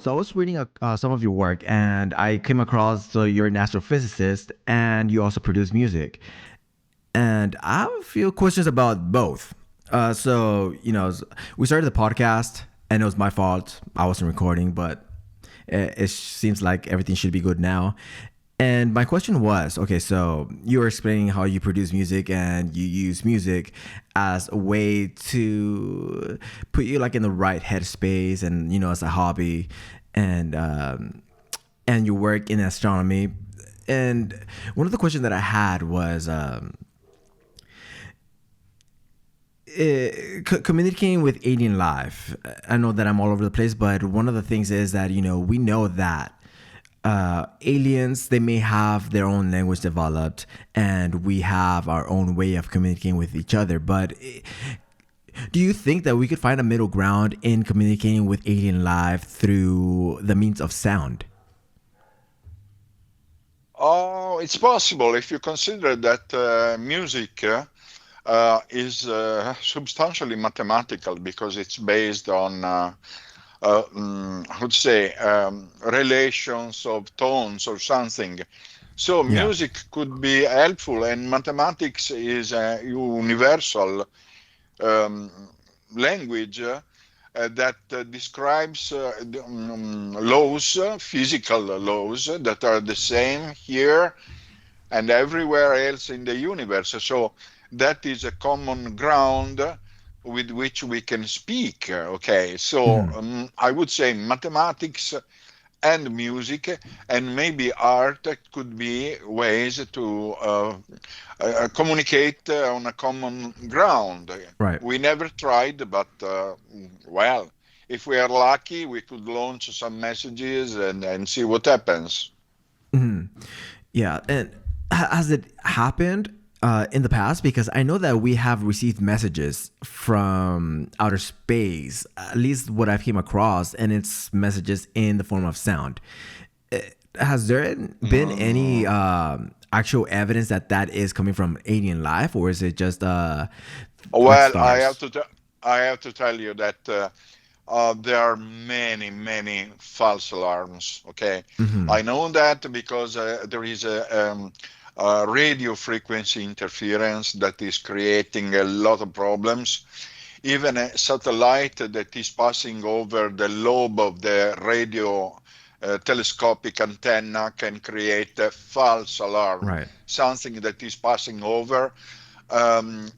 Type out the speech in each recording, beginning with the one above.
So I was reading some of your work, and I came across you're an astrophysicist, and you also produce music. And I have a few questions about both. We started the podcast, and it was my fault. I wasn't recording, but it seems like everything should be good now. And my question was, okay, so you were explaining how you produce music and you use music as a way to put you like in the right headspace, and as a hobby, and and you work in astronomy. And one of the questions that I had was communicating with alien life. I know that I'm all over the place, but one of the things is that we know that aliens, they may have their own language developed, and we have our own way of communicating with each other. But do you think that we could find a middle ground in communicating with alien life through the means of sound? Oh, it's possible if you consider that music is substantially mathematical because it's based on, how to say, relations of tones or something. So Yeah. music could be helpful, and mathematics is a universal um, language that describes laws, physical laws that are the same here and everywhere else in the universe. So that is a common ground with which we can speak. Okay, so Mhm. I would say mathematics and music and maybe art could be ways to communicate on a common ground. Right. We never tried, but well, if we are lucky, we could launch some messages and see what happens. Mhm. Yeah, and has it happened in the past? Because I know that we have received messages from outer space, at least what I've came across, and it's messages in the form of sound. Has there been any Mm, actual evidence that that is coming from alien life, or is it just like well, stars? I have to tell you that there are many, many false alarms. Okay, Mm-hmm. I know that because there is a radio frequency interference that is creating a lot of problems. Even a satellite that is passing over the lobe of the radio telescopic antenna can create a false alarm, Right. something that is passing over.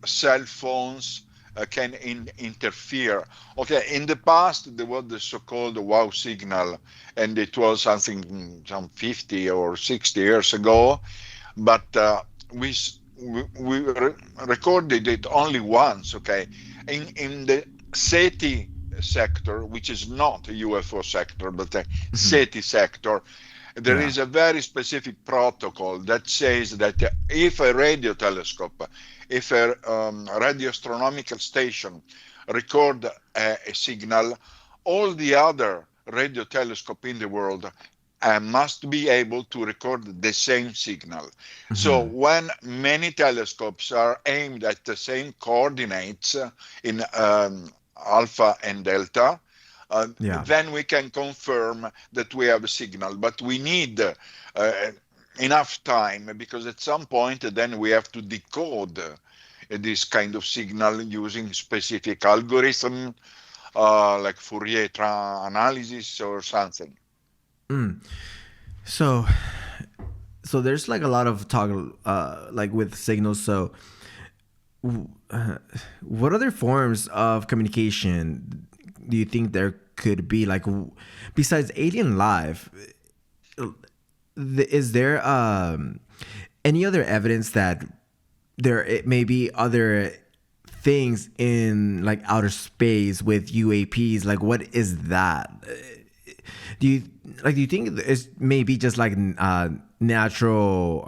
Cell phones can interfere. Okay, in the past there was the so-called wow signal, and it was something some 50 or 60 years ago, but we recorded it only once. Okay, in the SETI sector, which is not a UFO sector, but a Mm-hmm. SETI sector, there Yeah. is a very specific protocol that says that if a radio telescope, if a radio astronomical station record a signal, all the other radio telescope in the world must be able to record the same signal. So Mm-hmm. when many telescopes are aimed at the same coordinates in alpha and delta, Yeah. then we can confirm that we have a signal. But we need enough time because at some point then we have to decode this kind of signal using specific algorithm like Fourier analysis or something. Mm. So there's like a lot of talk like with signals. So what other forms of communication do you think there could be, like besides alien life? Is there any other evidence that there it may be other things in like outer space with UAPs? Like, what is that? Do you do you think it's maybe just like natural?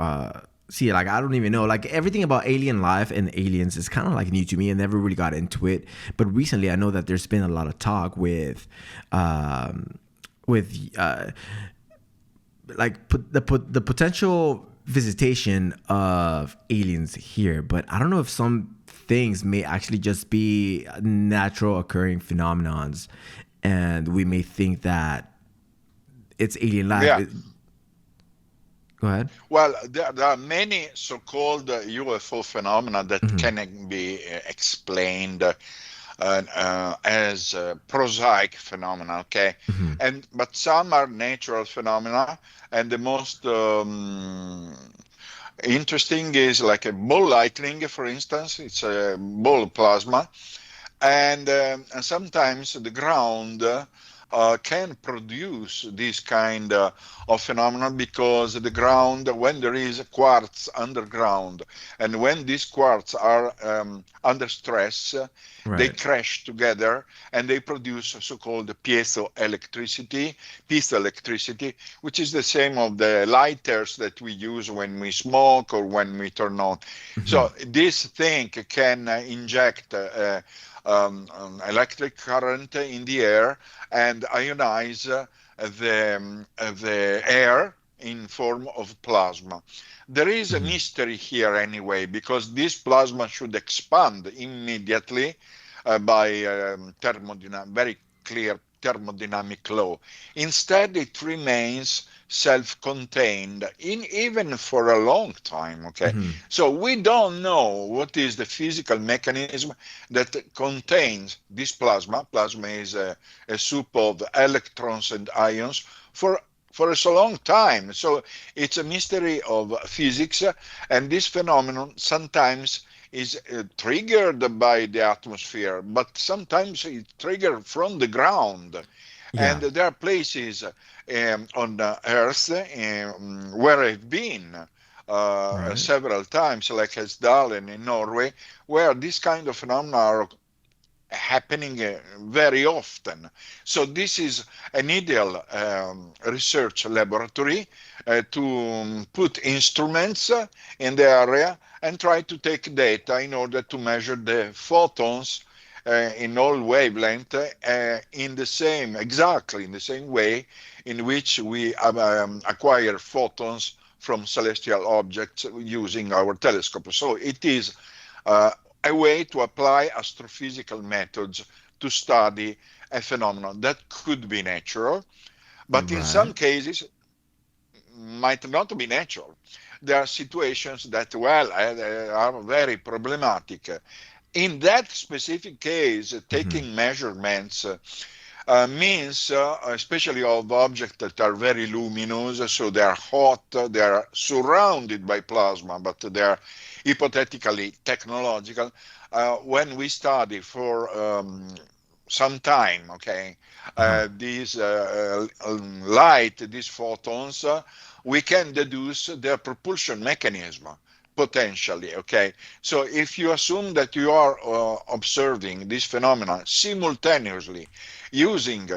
See, like I don't even know. Like everything about alien life and aliens is kind of like new to me. I never really got into it, but recently I know that there's been a lot of talk with like the potential visitation of aliens here. But I don't know if some things may actually just be natural occurring phenomenons, and we may think that it's alien life. Yeah. Go ahead. Well, there are many so-called UFO phenomena that Hmm. can be explained as prosaic phenomena, okay? Hmm. And but some are natural phenomena, and the most interesting is like a ball lightning, for instance. It's a ball plasma, and sometimes the ground can produce this kind of phenomenon because the ground, when there is quartz underground, and when these quartz are under stress, they Right. crash together and they produce so-called piezoelectricity, which is the same of the lighters that we use when we smoke or when we turn on. Hmm. So this thing can inject electric current in the air and ionize the air in form of plasma. There is a Hmm. mystery here anyway, because this plasma should expand immediately by very clear thermodynamic law. Instead, it remains self-contained even for a long time. Okay, Hmm. so we don't know what is the physical mechanism that contains this plasma. Plasma is a soup of electrons and ions for so long time. So it's a mystery of physics, and this phenomenon sometimes is triggered by the atmosphere, but sometimes it's triggered from the ground. Yeah. And there are places on Earth where I've been Right. several times, like Hesdalen in Norway, where this kind of phenomena are happening very often. So this is an ideal research laboratory to put instruments in the area and try to take data in order to measure the photons in all wavelength exactly in the same way in which we acquire photons from celestial objects using our telescope. So it is uh, a way to apply astrophysical methods to study a phenomenon that could be natural, but in Right. some cases might not be natural. There are situations that, well, are very problematic. In that specific case, Hmm. taking measurements means, especially of objects that are very luminous, so they are hot, they are surrounded by plasma, but they are hypothetically technological. When we study for some time, okay, Uh-huh. these light, these photons, we can deduce their propulsion mechanism potentially. Okay, so if you assume that you are observing this phenomena simultaneously using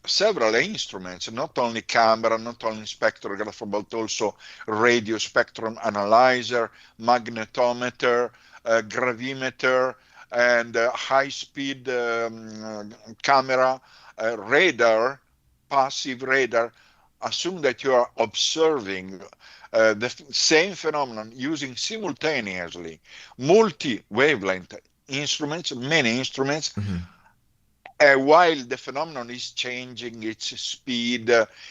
several instruments, not only camera, not only spectrograph, but also radio spectrum analyzer, magnetometer, gravimeter, and high-speed camera, radar, passive radar. Assume that you are observing the same phenomenon using simultaneously multi-wavelength instruments, many instruments, Hmm. while the phenomenon is changing its speed,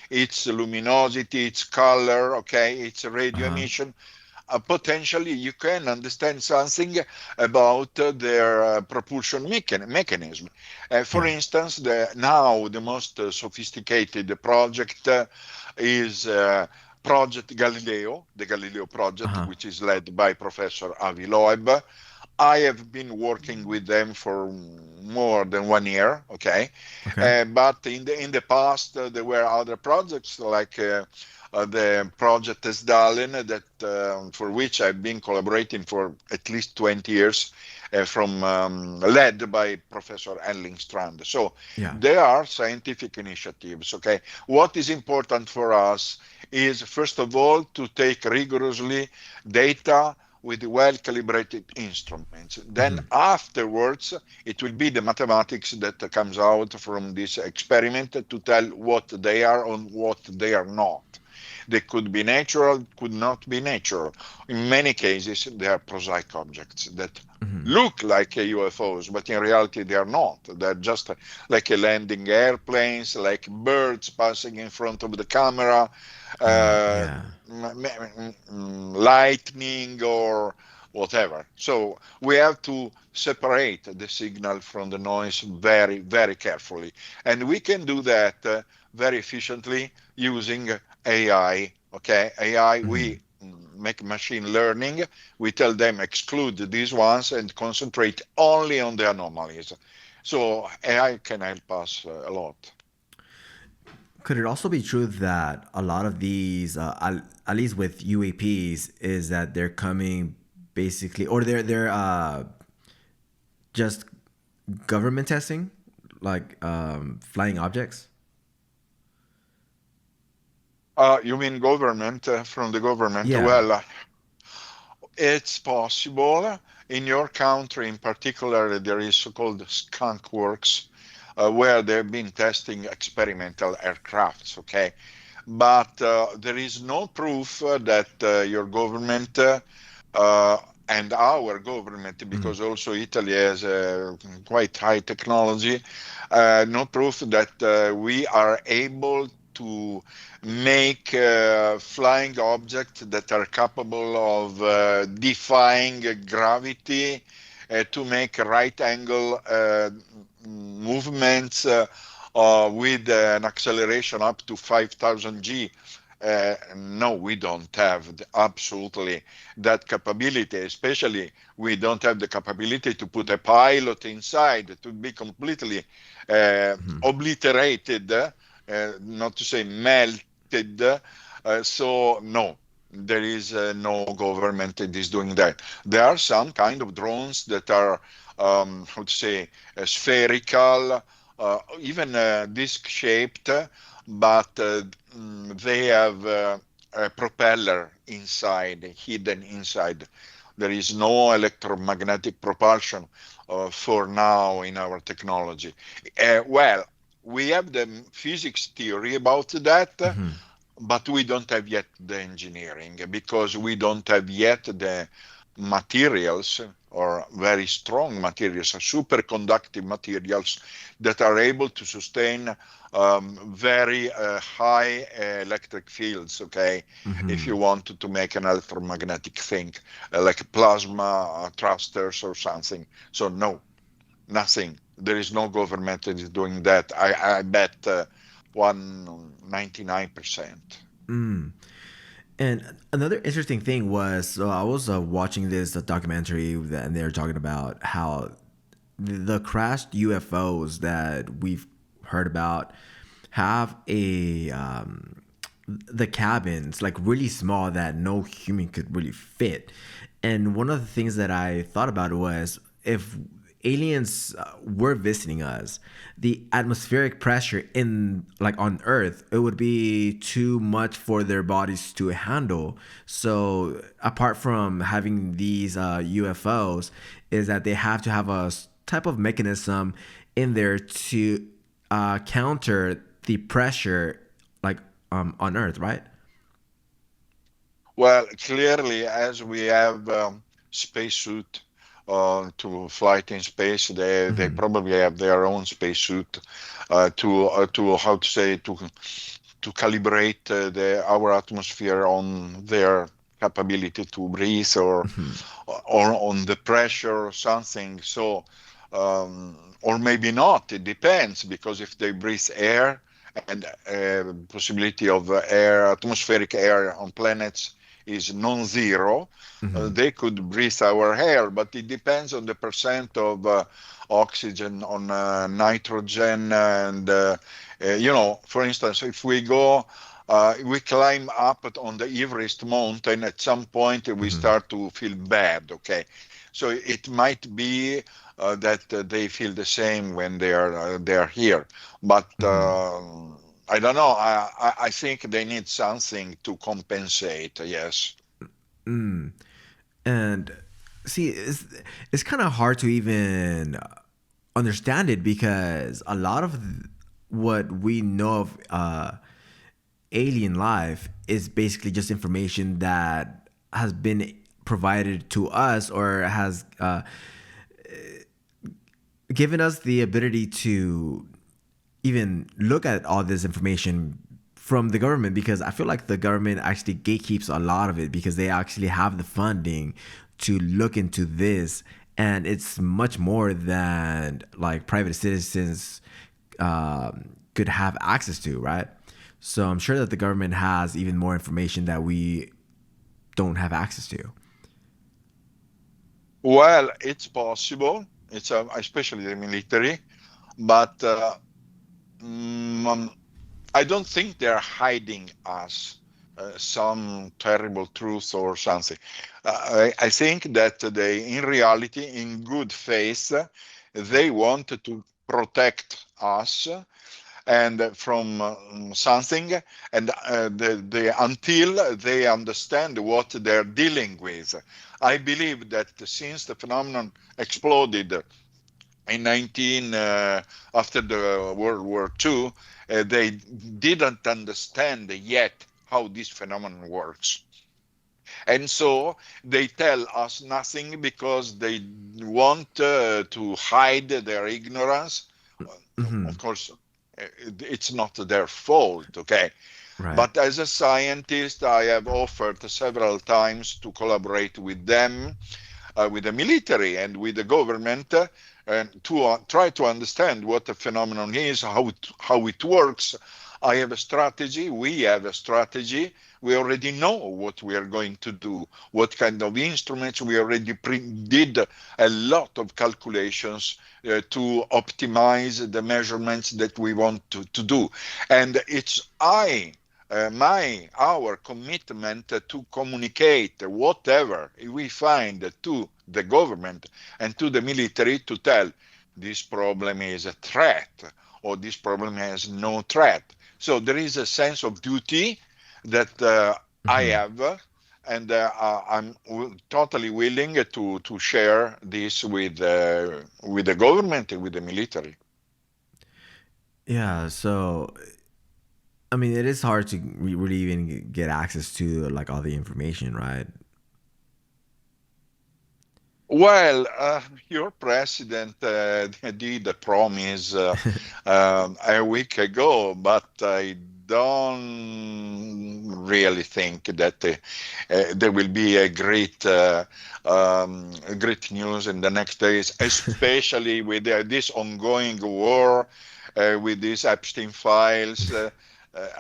its luminosity, its color, okay, its radio Uh-huh. emission, potentially you can understand something about their propulsion mechanism. For Yeah. instance, now the most sophisticated project is Project Galileo, the Galileo project, Uh-huh. which is led by Professor Avi Loeb. I have been working with them for more than 1 year, okay? Okay. But in the past, there were other projects like the project Esdalen that for which I've been collaborating for at least 20 years, from led by Professor Strand. So Yeah. there are scientific initiatives, okay? What is important for us is, first of all, to take rigorously data with well-calibrated instruments. Then Hmm. afterwards, it will be the mathematics that comes out from this experiment to tell what they are and what they are not. They could be natural, could not be natural. In many cases, they are prosaic objects that look like UFOs, but in reality, they are not. They're just like a landing airplanes, like birds passing in front of the camera, uh, Yeah. lightning, or whatever. So we have to separate the signal from the noise very, very carefully. And we can do that very efficiently using AI. Okay, AI, we make machine learning. We tell them exclude these ones and concentrate only on the anomalies. So AI can help us a lot. Could it also be true that a lot of these, at least with UAPs, is that they're coming basically, or they're just government testing, like flying objects? You mean government, from the government? Yeah. Well, it's possible. In your country, in particular, there is so-called skunk works, where they've been testing experimental aircrafts. Okay, but there is no proof that your government uh, and our government, because also Italy has quite high technology, no proof that we are able to make flying objects that are capable of defying gravity, to make right angle movements with an acceleration up to 5,000 G. No, we don't have absolutely that capability, especially we don't have the capability to put a pilot inside to be completely obliterated, not to say melted. So, no, there is no government that is doing that. There are some kind of drones that are, how to say, spherical, even disc shaped, but they have a propeller inside, hidden inside. There is no electromagnetic propulsion for now in our technology. Well, we have the physics theory about that, but we don't have yet the engineering because we don't have yet the materials or very strong materials, superconductive materials that are able to sustain very high electric fields. Okay, if you want to make an electromagnetic thing like plasma thrusters or something. So no, nothing. There is no government that is doing that. I bet 199%. And another interesting thing was, so I was watching this documentary and they were talking about how the crashed UFOs that we've heard about have the cabins like really small that no human could really fit. And one of the things that I thought about was if aliens were visiting us, the atmospheric pressure in like on Earth, it would be too much for their bodies to handle. So apart from having these UFOs, is that they have to have a type of mechanism in there to counter the pressure like on Earth, right? Well, clearly, as we have spacesuit to flight in space, they probably have their own spacesuit to how to say to calibrate our atmosphere on their capability to breathe or on the pressure or something. So, or maybe not. It depends because if they breathe air and possibility of air, atmospheric air on planets is non-zero, they could breathe our air, but it depends on the percent of oxygen on nitrogen and for instance, if we climb up on the Everest mountain, at some point we start to feel bad. Okay, so it might be that they feel the same when they are here, but I don't know. I think they need something to compensate. Yes. And see, it's kind of hard to even understand it because a lot of what we know of alien life is basically just information that has been provided to us or has given us the ability to even look at all this information from the government, because I feel like the government actually gatekeeps a lot of it because they actually have the funding to look into this, and it's much more than like private citizens could have access to, right? So I'm sure that the government has even more information that we don't have access to. Well, it's possible. It's especially the military, but mm, I don't think they're hiding us some terrible truth or something. I think that they, in reality, in good faith, they want to protect us and from something, and until they understand what they're dealing with. I believe that since the phenomenon exploded in 19 after the World War II, they didn't understand yet how this phenomenon works. And so they tell us nothing because they want to hide their ignorance. Of course, it's not their fault, okay? Right. But as a scientist, I have offered several times to collaborate with them, with the military and with the government, and to try to understand what the phenomenon is, how it works. I have a strategy. We have a strategy. We already know what we are going to do, what kind of instruments. We already did a lot of calculations to optimize the measurements that we want to do. And it's our commitment to communicate whatever we find to the government and to the military to tell this problem is a threat or this problem has no threat. So there is a sense of duty that I have, and I'm totally willing to share this with the government and with the military. Yeah. So I mean, it is hard to really even get access to like all the information, right? Well, your president did a promise a week ago, but I don't really think that there will be a great news in the next days, especially with this ongoing war, with these Epstein files.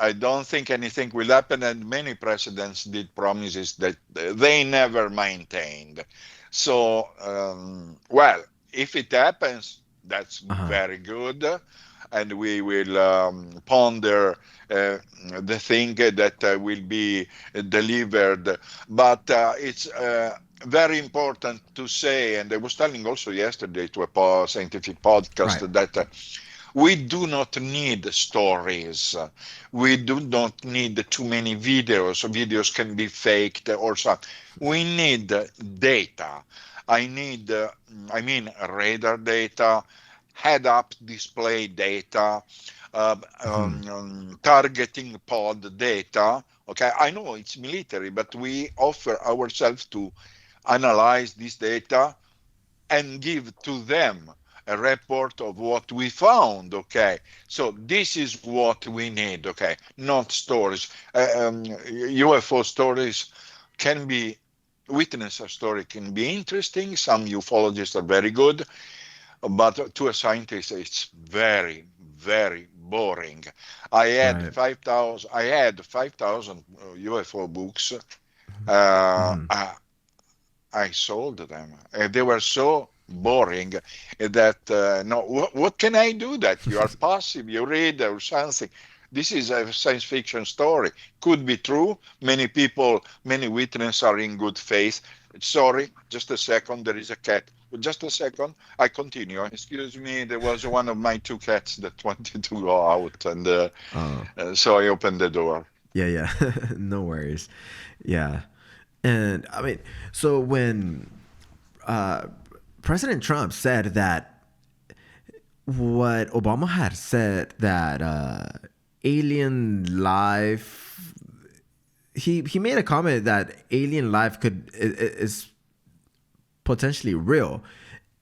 I don't think anything will happen, and many presidents did promises that they never maintained. So, well, if it happens, that's Uh huh. very good. And we will ponder the thing that will be delivered. But it's very important to say, and I was telling also yesterday to a scientific Right. podcast that we do not need stories. We do not need too many videos. Videos can be faked or something. We need data. I mean, radar data, head-up display data, targeting pod data. Okay, I know it's military, but we offer ourselves to analyze this data and give to them a report of what we found. Okay, so this is what we need. Okay, not stories. UFO stories can be, witness a story can be interesting. Some ufologists are very good, but to a scientist it's very, very boring. Right. I had 5,000 UFO books. uh, I sold them. They were so boring that no. What can I do? That you are passive, you read or something. This is a science fiction story. Could be true. Many people, many witnesses are in good faith. Sorry, just a second. There is a cat. Just a second. I continue. Excuse me. There was one of my two cats that wanted to go out, and Oh, so I opened the door. yeah, yeah. No worries. Yeah. And I mean, so when uh, President Trump said that what Obama had said that alien life. He made a comment that alien life is potentially real,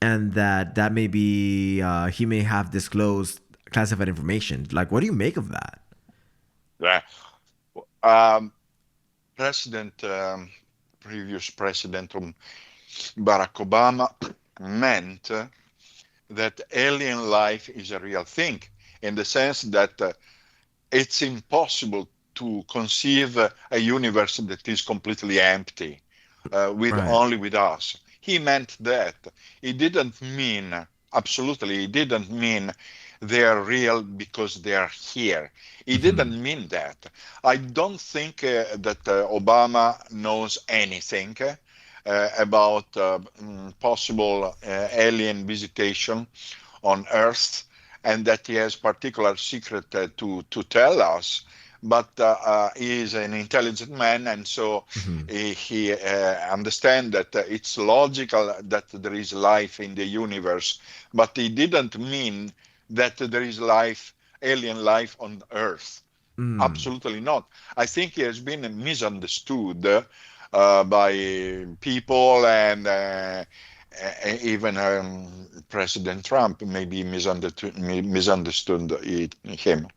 and that may be he may have disclosed classified information. Like, what do you make of that? Yeah. Um, President, previous president Barack Obama meant that alien life is a real thing in the sense that it's impossible to conceive a universe that is completely empty with Right. only with us. He meant that. He didn't mean, absolutely, he didn't mean they are real because they are here. He Mm-hmm. didn't mean that. I don't think that Obama knows anything about possible alien visitation on Earth, and that he has particular secret to tell us. But he is an intelligent man, and so Mm-hmm. he understands that it's logical that there is life in the universe. But he didn't mean that there is life, alien life on Earth. Mm. Absolutely not. I think he has been misunderstood by people, and even President Trump maybe misunderstood him.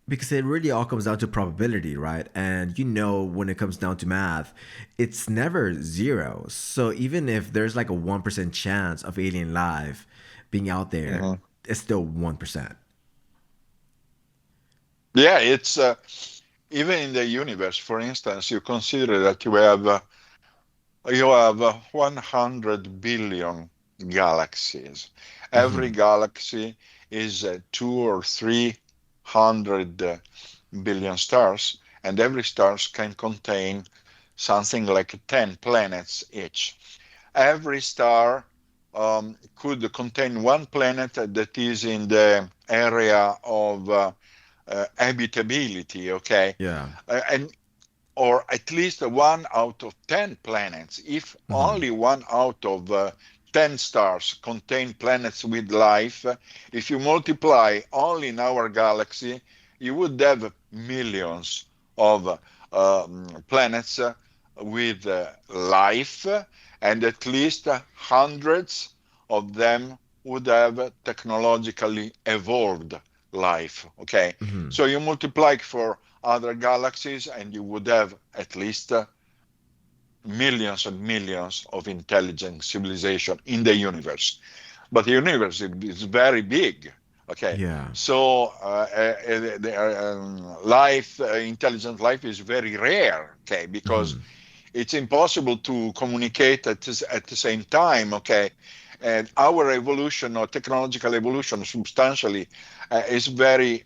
Because it really all comes down to probability, right? And when it comes down to math, it's never zero. So even if there's like a 1% chance of alien life being out there, Mhm. it's still 1%. Yeah, it's even in the universe. For instance, you consider that you have 100 billion galaxies. Every Mm-hmm. galaxy is 2 or 300 billion stars, and every star can contain something like 10 planets each. Every star could contain one planet that is in the area of habitability, okay? Yeah. And or at least 1 out of 10 planets. If Mm-hmm. only 1 out of 10 stars contain planets with life, if you multiply only in our galaxy, you would have millions of planets with life, and at least hundreds of them would have technologically evolved life. Okay, Mm-hmm. so you multiply for other galaxies, and you would have at least millions and millions of intelligent civilization in the universe. But the universe is very big. Okay, Yeah. so life, intelligent life, is very rare. Okay, because Mm-hmm. it's impossible to communicate at the same time. Okay, and our evolution or technological evolution substantially is very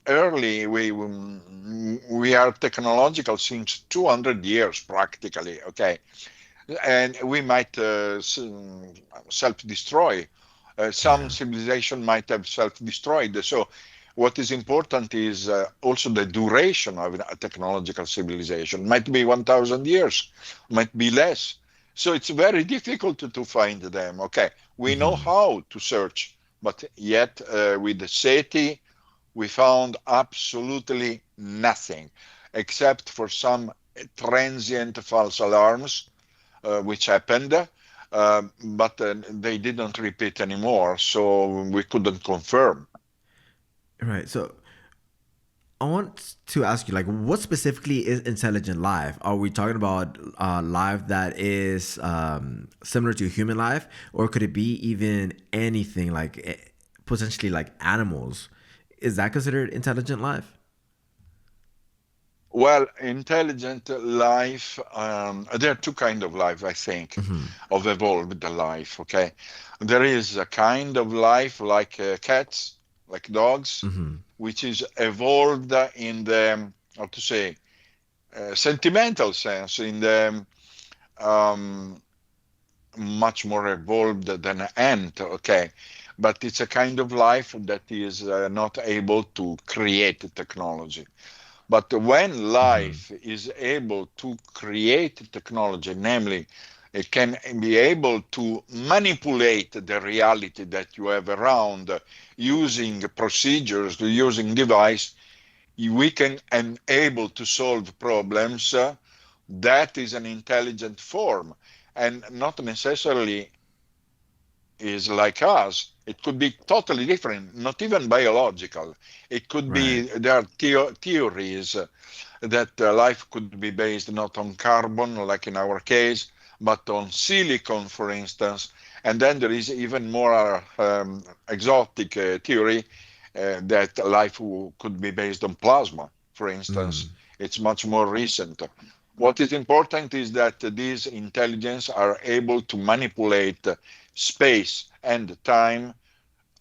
early. We are technological since 200 years practically. Okay, and we might self-destroy. Some Yeah. civilization might have self-destroyed. So what is important is also the duration of a technological civilization. Might be 1,000 years, might be less. So it's very difficult to find them. Okay, we know Mm-hmm. how to search, but yet with the SETI, we found absolutely nothing, except for some transient false alarms which happened, but they didn't repeat anymore, so we couldn't confirm. Right. So I want to ask you, like, what specifically is intelligent life? Are we talking about life that is similar to human life, or could it be even anything like potentially like animals? Is that considered intelligent life? Well, intelligent life, there are two kinds of life, I think, Mm-hmm. of evolved life, okay? There is a kind of life like cats, like dogs, Mm-hmm. which is evolved in the, how to say, sentimental sense, in the um, much more evolved than an ant, okay? But it's a kind of life that is not able to create technology. But when Mm-hmm. life is able to create technology, namely, it can be able to manipulate the reality that you have around using procedures, using device, we can and able to solve problems, that is an intelligent form, and not necessarily is like us. It could be totally different, not even biological. It could be, Right. there are theories that life could be based not on carbon, like in our case, but on silicon, for instance. And then there is even more exotic theory that life could be based on plasma, for instance. Mm. It's much more recent. What is important is that these intelligence are able to manipulate space and time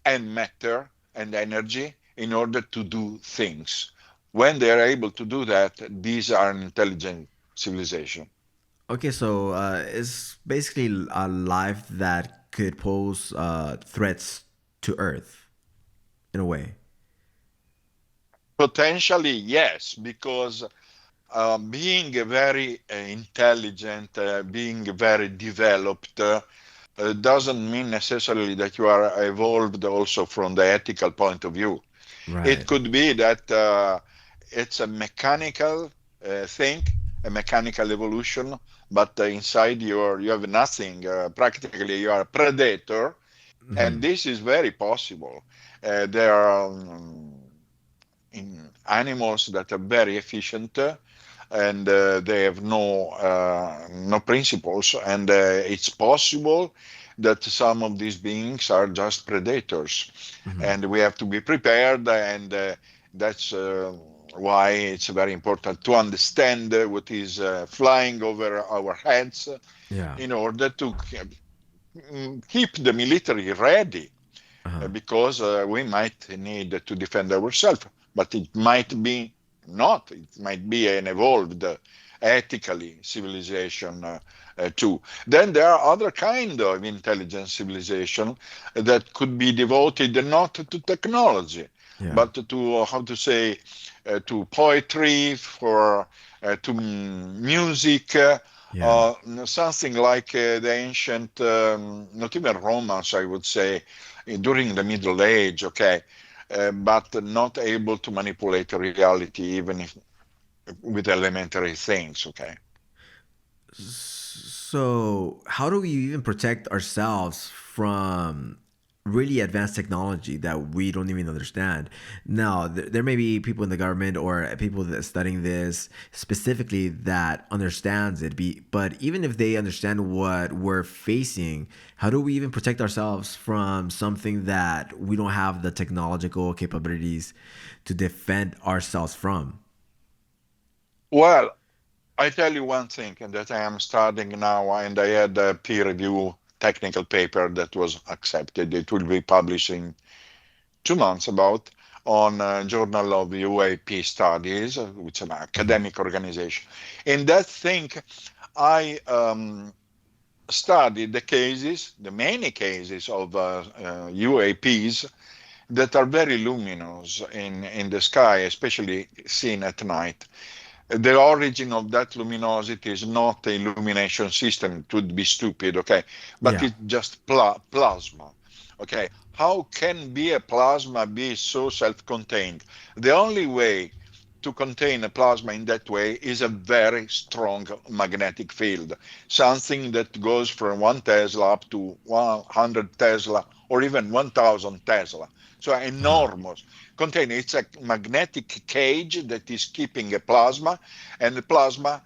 and matter and energy in order to do things. When they are able to do that, these are an intelligent civilization. Okay, so it's basically a life that could pose threats to Earth in a way. Potentially, yes, because being very intelligent, being very developed, doesn't mean necessarily that you are evolved also from the ethical point of view. It Right. could be that it's a mechanical thing, a mechanical evolution, but inside you have nothing. Practically, you are a predator, and Hmm. this is very possible. There are in animals that are very efficient, and they have no principles, and it's possible that some of these beings are just predators, Hmm. and we have to be prepared, and that's why it's very important to understand what is flying over our heads Yeah. in order to keep the military ready, Uh-huh. because we might need to defend ourselves, but it might be not. It might be an evolved, ethically civilization too. Then there are other kind of intelligent civilization that could be devoted not to technology, Yeah. but to how to say, to poetry, for to music. Yeah. Something like the ancient, not even Romans, I would say, during the Middle Age, okay, but not able to manipulate reality, even if with elementary things, okay. So, how do we even protect ourselves from really advanced technology that we don't even understand? Now, there may be people in the government or people that are studying this specifically that understands it. But even if they understand what we're facing, how do we even protect ourselves from something that we don't have the technological capabilities to defend ourselves from? Well, I tell you one thing, and that I am studying now, and I had a peer review technical paper that was accepted. It will be published in 2 months about on Journal of UAP Studies, which is an Mhm. academic organization. In that thing, I studied the cases, the many cases of UAPs that are very luminous in the sky, especially seen at night. The origin of that luminosity is not a illumination system. It would be stupid, okay? But Yeah. it's just plasma, okay? How can be a plasma be so self-contained? The only way to contain a plasma in that way is a very strong magnetic field, something that goes from 1 Tesla up to 100 Tesla or even 1000 Tesla. So Uh-huh. enormous container. It's a magnetic cage that is keeping a plasma, and the plasma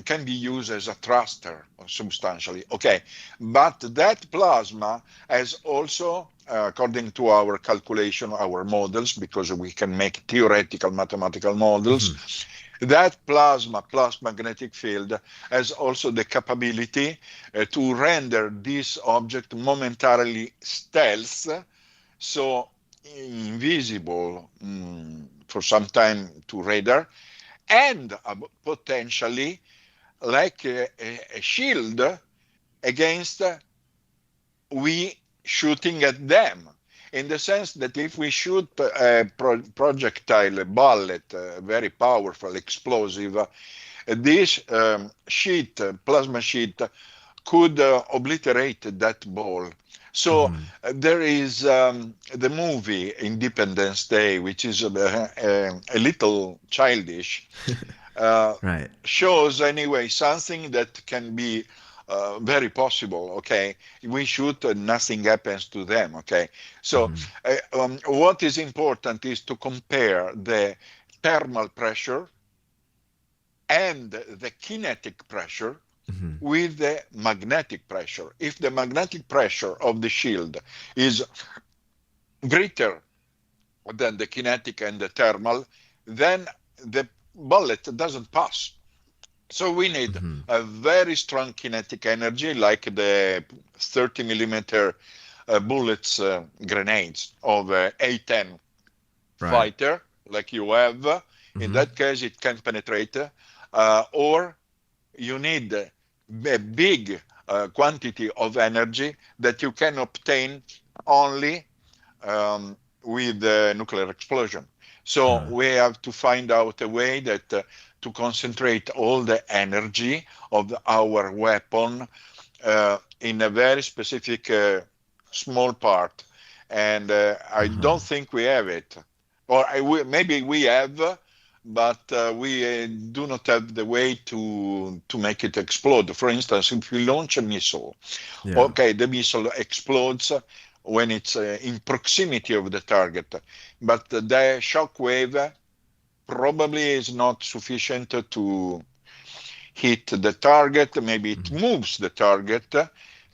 can be used as a thruster substantially. Okay, but that plasma has also, according to our calculation, our models, because we can make theoretical mathematical models, Mhm. that plasma plus magnetic field has also the capability to render this object momentarily stealth, so invisible for some time to radar, and potentially like a shield against we shooting at them. In the sense that if we shoot a projectile, a bullet, very powerful, explosive, this sheet, plasma sheet, could obliterate that ball. So there is the movie Independence Day, which is a little childish, uh, Right. shows anyway something that can be very possible. Okay, we shoot and nothing happens to them. Okay, so what is important is to compare the thermal pressure and the kinetic pressure with the magnetic pressure. If the magnetic pressure of the shield is greater than the kinetic and the thermal, then the bullet doesn't pass. So we need a very strong kinetic energy, like the 30 millimeter bullets, grenades of A-10 Right. fighter, like you have. In that case, it can penetrate, or you need a big quantity of energy that you can obtain only with the nuclear explosion. So we have to find out a way that to concentrate all the energy of our weapon in a very specific small part. And I don't think we have it. Or maybe we have, but we do not have the way to make it explode. For instance, if we launch a missile, Yeah. okay, the missile explodes when it's in proximity of the target, but the shock wave probably is not sufficient to hit the target. Maybe it moves the target,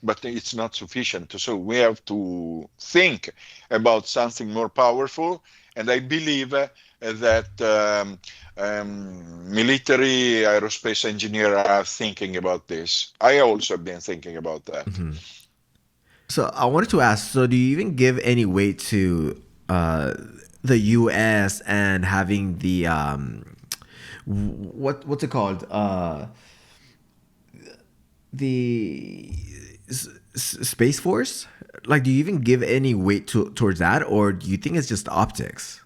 but it's not sufficient. So we have to think about something more powerful. And I believe that military aerospace engineers are thinking about this. I also have been thinking about that. So I wanted to ask, so do you even give any weight to the US and having the what's it called? The Space Force? Like, do you even give any weight towards that, or do you think it's just optics?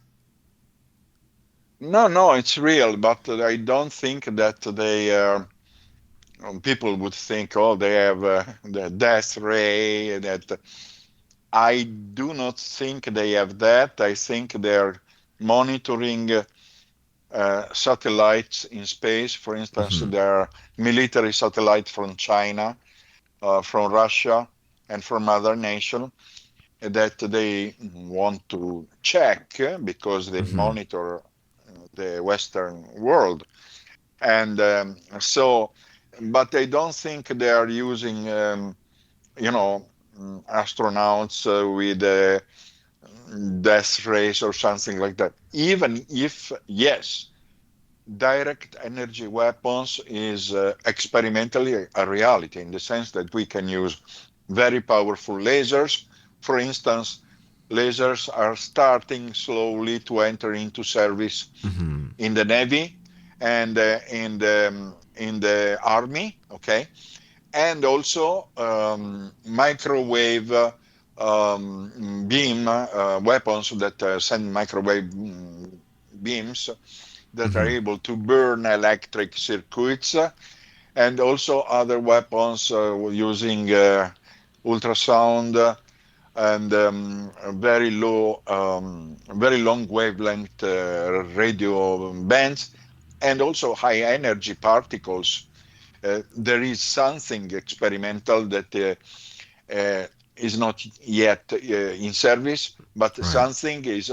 No, no, it's real, but I don't think that they people would think, oh, they have the death ray. That I do not think they have that. I think they're monitoring satellites in space. For instance, there are military satellites from China, from Russia, and from other nations that they want to check because they monitor the Western world. And so, but I don't think they are using, you know, astronauts with death rays or something like that. Even if, yes, direct energy weapons is experimentally a reality in the sense that we can use very powerful lasers. For instance, lasers are starting slowly to enter into service in the Navy and in the Army, okay? And also microwave beam weapons that send microwave beams that are able to burn electric circuits, and also other weapons using ultrasound and very long wavelength radio bands, and also high energy particles. There is something experimental that is not yet in service, but Right. something is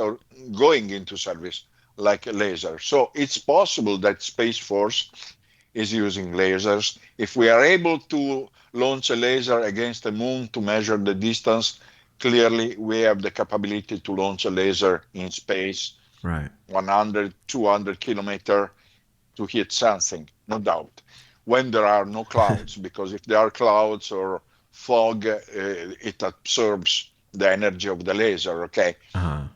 going into service, like a laser. So it's possible that Space Force is using lasers. If we are able to launch a laser against the moon to measure the distance, clearly we have the capability to launch a laser in space, Right. 100, 200 kilometer to hit something, no doubt. When there are no clouds, because if there are clouds or fog, it absorbs the energy of the laser, okay?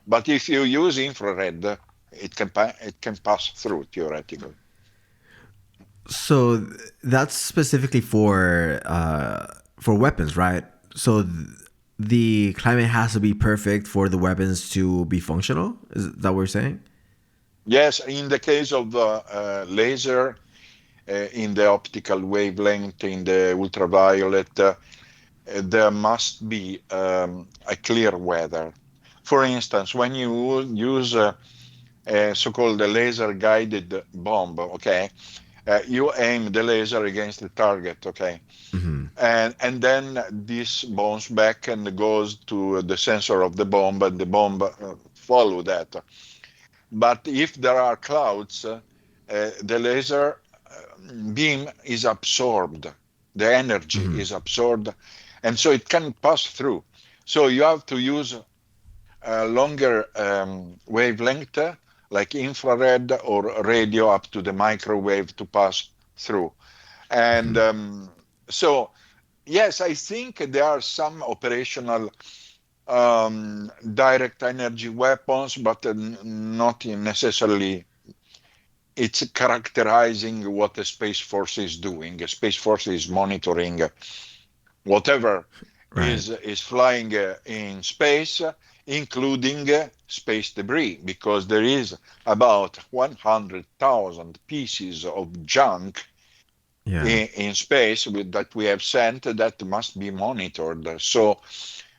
But if you use infrared, it can pass through theoretically. So that's specifically for weapons, right? So the climate has to be perfect for the weapons to be functional. Is that what we're saying? Yes, in the case of laser, in the optical wavelength, in the ultraviolet, there must be a clear weather. For instance, when you use a so-called laser guided bomb, okay, you aim the laser against the target, okay, Hmm. and then this bounce back and goes to the sensor of the bomb, and the bomb follow that. But if there are clouds, the laser beam is absorbed, the energy Hmm. is absorbed, and so it can pass through. So you have to use a longer wavelength, like infrared or radio up to the microwave to pass through. And Hmm. so, yes, I think there are some operational direct energy weapons, but not necessarily it's characterizing what the Space Force is doing. The Space Force is monitoring whatever Right. is flying in space, including space debris, because there is about 100,000 pieces of junk Yeah. in space that we have sent that must be monitored. So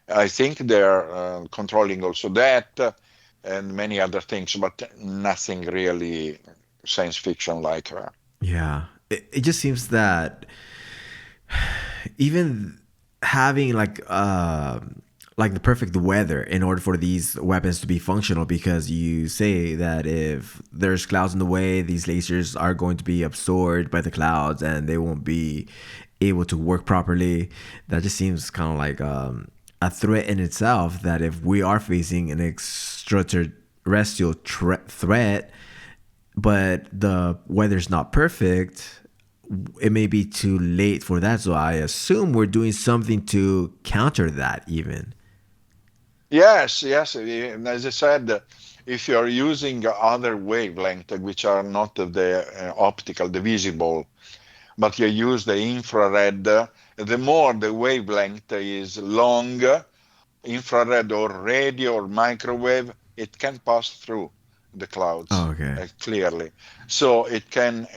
I think they're controlling also that and many other things, but nothing really science fiction like. Yeah. It just seems that even having like the perfect weather in order for these weapons to be functional, because you say that if there's clouds in the way, these lasers are going to be absorbed by the clouds and they won't be able to work properly. That just seems kind of like a threat in itself, that if we are facing an extraterrestrial threat but the weather's not perfect, it may be too late for that. So I assume we're doing something to counter that, even. Yes, yes. As I said, if you are using other wavelength, which are not the optical, the visible, but you use the infrared, the more the wavelength is long, infrared or radio or microwave, it can pass through the clouds Oh, okay. clearly. So it can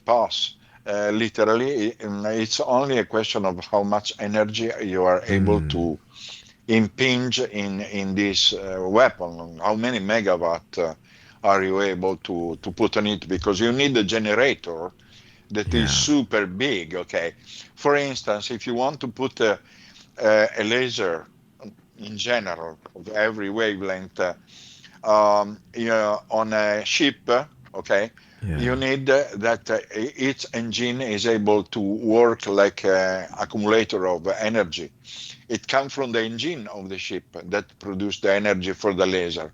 pass literally. It's only a question of how much energy you are able Mm, to impinge in this weapon. How many megawatt are you able to put on it? Because you need a generator that is yeah. super big. Okay, for instance, if you want to put a laser in general of every wavelength on a ship, okay, Yeah. you need that each engine is able to work like an accumulator of energy. It comes from the engine of the ship that produce the energy for the laser.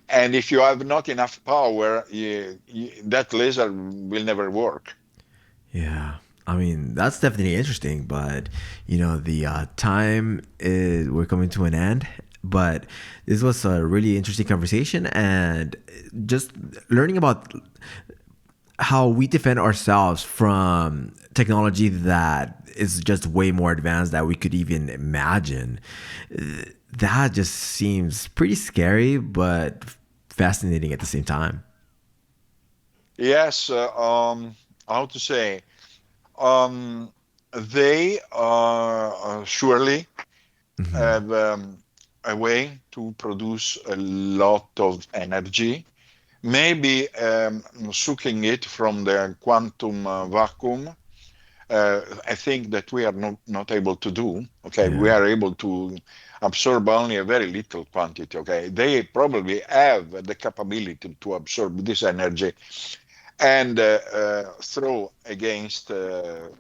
And if you have not enough power, that laser will never work. Yeah. I mean, that's definitely interesting, but the time is we're coming to an end. But this was a really interesting conversation, and just learning about how we defend ourselves from technology that is just way more advanced that we could even imagine. That just seems pretty scary, but fascinating at the same time. Yes, how to say? Um, they surely Hmm. have a way to produce a lot of energy, maybe sucking it from the quantum vacuum. I think that we are not able to do. Okay, we Yeah. are able to absorb only a very little quantity. Okay, they probably have the capability to absorb this energy and throw against the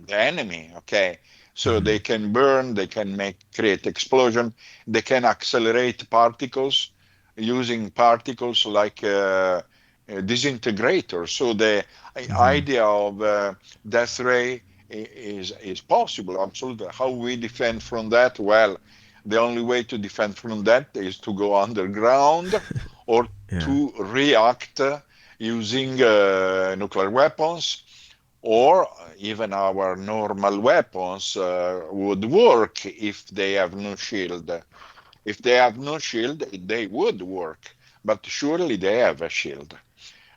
enemy. Okay, so Hmm. they can burn, they can create explosion, they can accelerate particles using particles like disintegrators. So the Hmm. idea of death ray is possible. Absolutely. How we defend from that? Well, the only way to defend from that is to go underground or Yeah. to react using nuclear weapons, or even our normal weapons would work if they have no shield. If they have no shield, they would work, but surely they have a shield.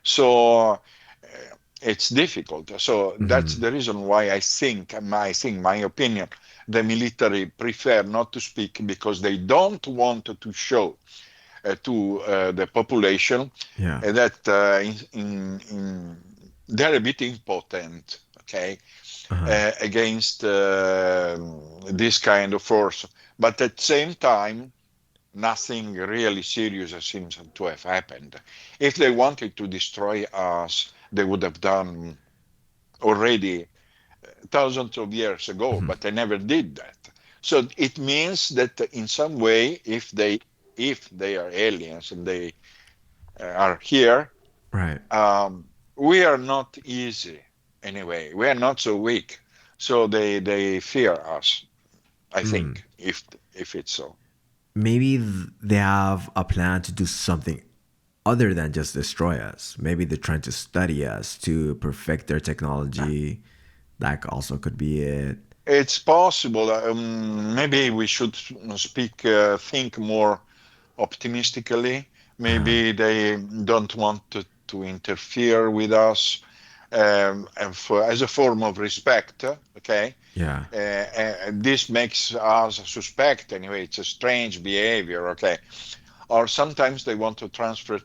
So it's difficult. So that's Mm-hmm. the reason why I think my opinion, the military prefer not to speak because they don't want to show to the population Yeah. that they're a bit impotent, okay, Uh-huh. against this kind of force. But at the same time, nothing really serious seems to have happened. If they wanted to destroy us, they would have done already thousands of years ago, Mm-hmm. but they never did that. So it means that in some way, if they are aliens and they are here, Right. we are not easy anyway. We are not so weak, so they fear us. I Mm. think if it's so. Maybe they have a plan to do something other than just destroy us. Maybe they're trying to study us to perfect their technology. That also could be it. It's possible. Maybe we should think more optimistically. Uh-huh. Maybe they don't want to interfere with us and as a form of respect. Okay, Yeah. this makes us suspect. Anyway, it's a strange behavior. Okay, or sometimes they want to transfer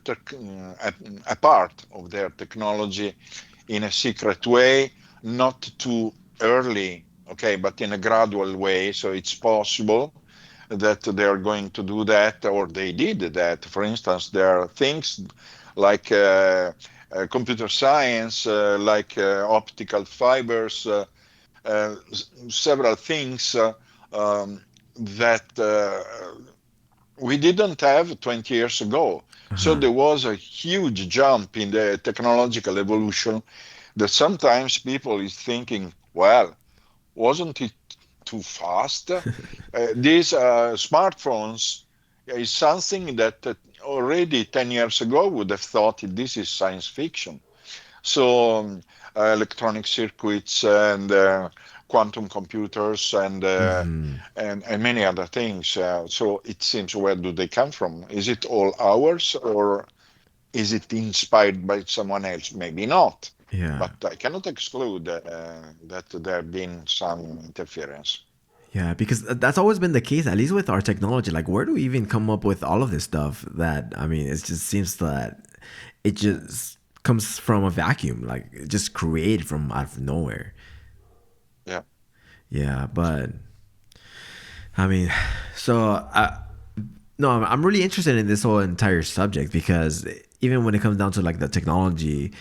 a part of their technology in a secret way, not too early, okay, but in a gradual way. So it's possible that they are going to do that, or they did that. For instance, there are things like computer science, like optical fibers, several things that we didn't have 20 years ago. So Uh-huh. there was a huge jump in the technological evolution that sometimes people is thinking, well, wasn't it too fast? These smartphones is something that already 10 years ago would have thought this is science fiction. So electronic circuits and quantum computers Mm-hmm. and many other things. So it seems, where do they come from? Is it all ours, or is it inspired by someone else? Maybe not. Yeah. But I cannot exclude that there have been some interference. Yeah, because that's always been the case, at least with our technology. Like, where do we even come up with all of this stuff? That, I mean, it just seems that it just comes from a vacuum, like it just created from out of nowhere. Yeah. Yeah, but I mean, so no, I'm really interested in this whole entire subject because even when it comes down to like the technology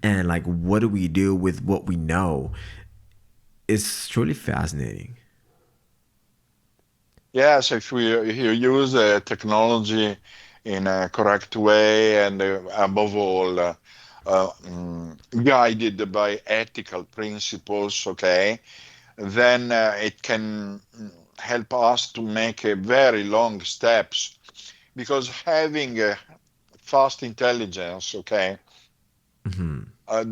and like what do we do with what we know, it's truly fascinating. Yes, if you use technology in a correct way and above all guided by ethical principles, okay, then it can help us to make a very long steps because having a fast intelligence, okay, Hmm.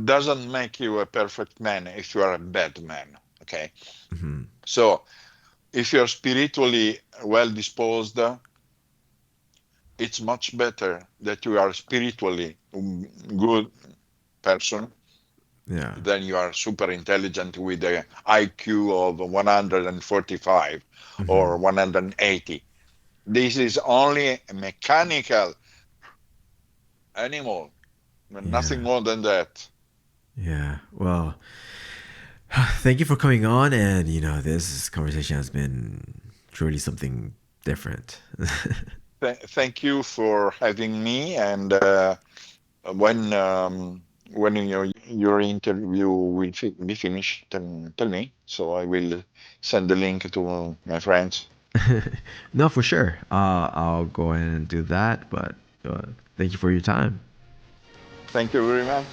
doesn't make you a perfect man if you are a bad man, okay. Hmm. So if you're spiritually well disposed, it's much better that you are spiritually good person Yeah. than you are super intelligent with a IQ of 145 or Hmm. 180. This is only a mechanical animal, nothing Yeah. more than that. Yeah. Well, thank you for coming on, and this conversation has been truly something different. Thank you for having me. And when your interview will be finished, tell me, so I will send the link to my friends. No, for sure. I'll go ahead and do that. But thank you for your time. Thank you very much.